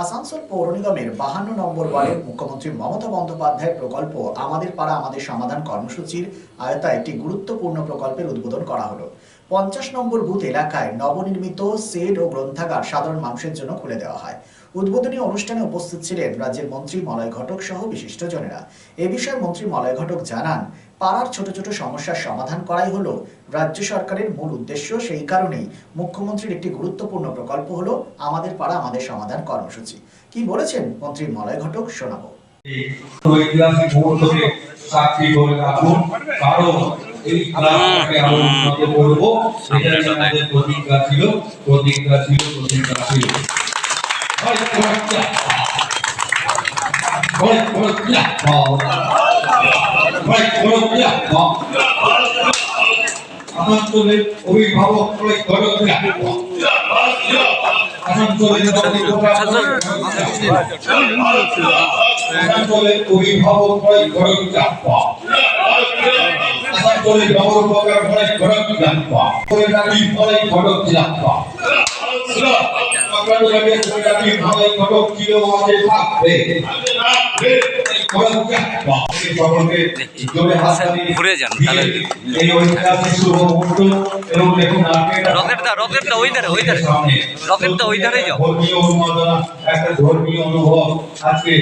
আসানসোল পৌর নিগমের 52 নম্বর ওয়ার্ডের মুখ্যমন্ত্রী মমতা বন্দ্যোপাধ্যায়ের প্রকল্প আমাদের পাড়া আমাদের সমাধান কর্মসূচির আওতায় একটি গুরুত্বপূর্ণ প্রকল্পের উদ্বোধন করা হলো। 50 নম্বর বুথ এলাকায় নবনির্মিত শেড ও গ্রন্থাগার সাধারণ মানুষের জন্য খুলে দেওয়া হয়। উদ্বোধনী অনুষ্ঠানে উপস্থিত ছিলেন রাজ্যের মন্ত্রী মলয় ঘটক সহ বিশিষ্টজনেরা। এ বিষয়ে মন্ত্রী মলয় ঘটক জানান, পাড়ার ছোট ছোট সমস্যার সমাধান করাই হলো রাজ্য সরকারের মূল উদ্দেশ্য। সেই কারণেই মুখ্যমন্ত্রীর একটি গুরুত্বপূর্ণ প্রকল্প হলো আমাদের পাড়া আমাদের সমাধান কর্মসূচি। কি বলেছেন মন্ত্রী মলয় ঘটক, শোনাবো। ঐতিহাসিক মুহূর্তকে সাক্ষী করে রাখুন, কারণ এই ক্লাবটাকে আরো উন্নত করব, সেটাই আমাদের প্রতিজ্ঞা ছিল। আসানসোলের অভিভাবক আসানসোলের অভিভাবক আসানসোলের নগরপাড়ার ঘটক ছিল আমাদের থাকবে। ঘুরে যান রকেটটা যাও। একটা ধর্মীয় অনুভব আজকে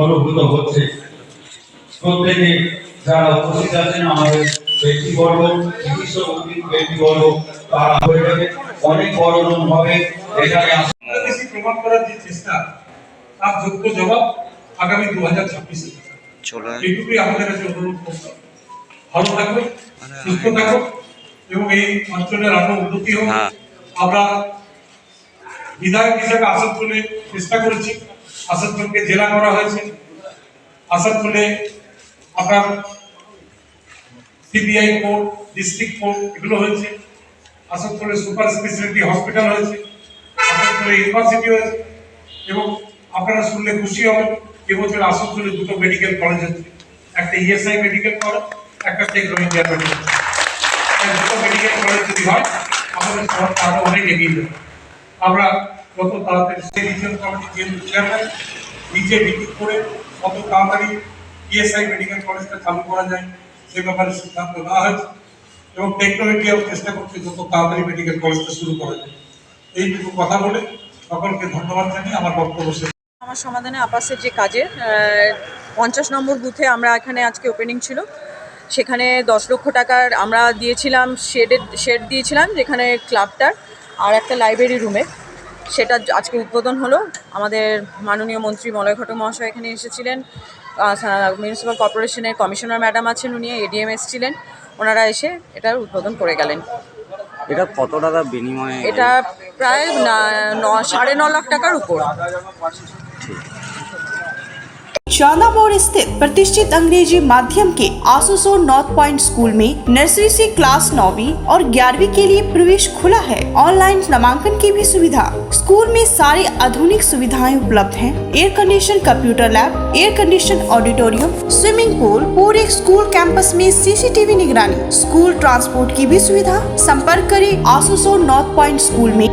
অনুভূত হচ্ছে। প্রত্যেকে যারা উপস্থিত আছেন, আমাদের ব্যক্তিবর্গ, বিশিষ্ট ব্যক্তিবর্গ, তারা অনেক বড় ভাবে এখানে প্রমাণ করার যে চেষ্টা, তার যোগ্য জবাব আগামী 2026-এ এইটুকুই আমাদের কাছে অনুরোধ করছি। ভালো থাকবে, সুস্থ থাকো এবং এই অঞ্চলের আরো উন্নতি হোক। আমরা বিধায়ক হিসেবে আসানসোলে চেষ্টা করেছি, আসানসোলকে জেলা করা হয়েছে। আসানসোলে আপনার সিবিআই কোর্ট, ডিস্ট্রিক্ট কোর্ট এগুলো হয়েছে। আসানসোলে সুপার স্পেশালিটি হসপিটাল হয়েছে, আসানসোলে ইউনিভার্সিটি হয়েছে এবং আপনারা শুনলে খুশি হবেন, এবছর আসানসোলে দুটো মেডিকেল কলেজ হচ্ছে, একটা ইএসআই মেডিকেল কলেজ, একটা টেকনো ইন্ডিয়া মেডিকেল। দুটো মেডিকেল কলেজ যদি হয় আমাদের শহরটা আরো অনেক এগিয়ে যাবে। আমরা কত তাড়াতাড়ি সেই রিজিয়ন কমিটির চেয়ারম্যান নিজে মিটিং করে কত তাড়াতাড়ি ইএসআই মেডিকেল কলেজটা চালু করা যায় সে ব্যাপারে সিদ্ধান্ত নেওয়া হয়েছে এবং টেকনো ইন্ডিয়াও চেষ্টা করছে যত তাড়াতাড়ি মেডিকেল কলেজটা শুরু করা যায়। এইটুকু কথা বলে সকলকে ধন্যবাদ জানিয়ে আমার বক্তব্য শেষ। আমার সমাধানে আপাসের যে কাজে 50 নম্বর বুথে আমরা এখানে আজকে ওপেনিং ছিল, সেখানে 10 লক্ষ টাকার আমরা দিয়েছিলাম, শেড দিয়েছিলাম যেখানে ক্লাবটার আর একটা লাইব্রেরি রুমে, সেটা আজকে উদ্বোধন হলো। আমাদের মাননীয় মন্ত্রী মলয় ঘটক মহাশয় এখানে এসেছিলেন, মিউনিসিপ্যাল কর্পোরেশনের কমিশনার ম্যাডাম আছেন, উনি এডিএম এসেছিলেন, ওনারা এসে এটার উদ্বোধন করে গেলেন। এটা কত টাকা বিনিময়ে? এটা প্রায় 9.5 লাখ টাকার উপর। चांदा मोड़ स्थित प्रतिष्ठित अंग्रेजी माध्यम के आसुसो नॉर्थ पॉइंट स्कूल में नर्सरी से क्लास 9वीं और 11वीं के लिए प्रवेश खुला है। ऑनलाइन नामांकन की भी सुविधा। स्कूल में सारी आधुनिक सुविधाएं उपलब्ध हैं। Air condition computer lab, air condition auditorium, swimming pool, पूरे स्कूल कैंपस में सीसीटीवी निगरानी, स्कूल ट्रांसपोर्ट की भी सुविधा। संपर्क करें आसुसो नॉर्थ पॉइंट स्कूल में।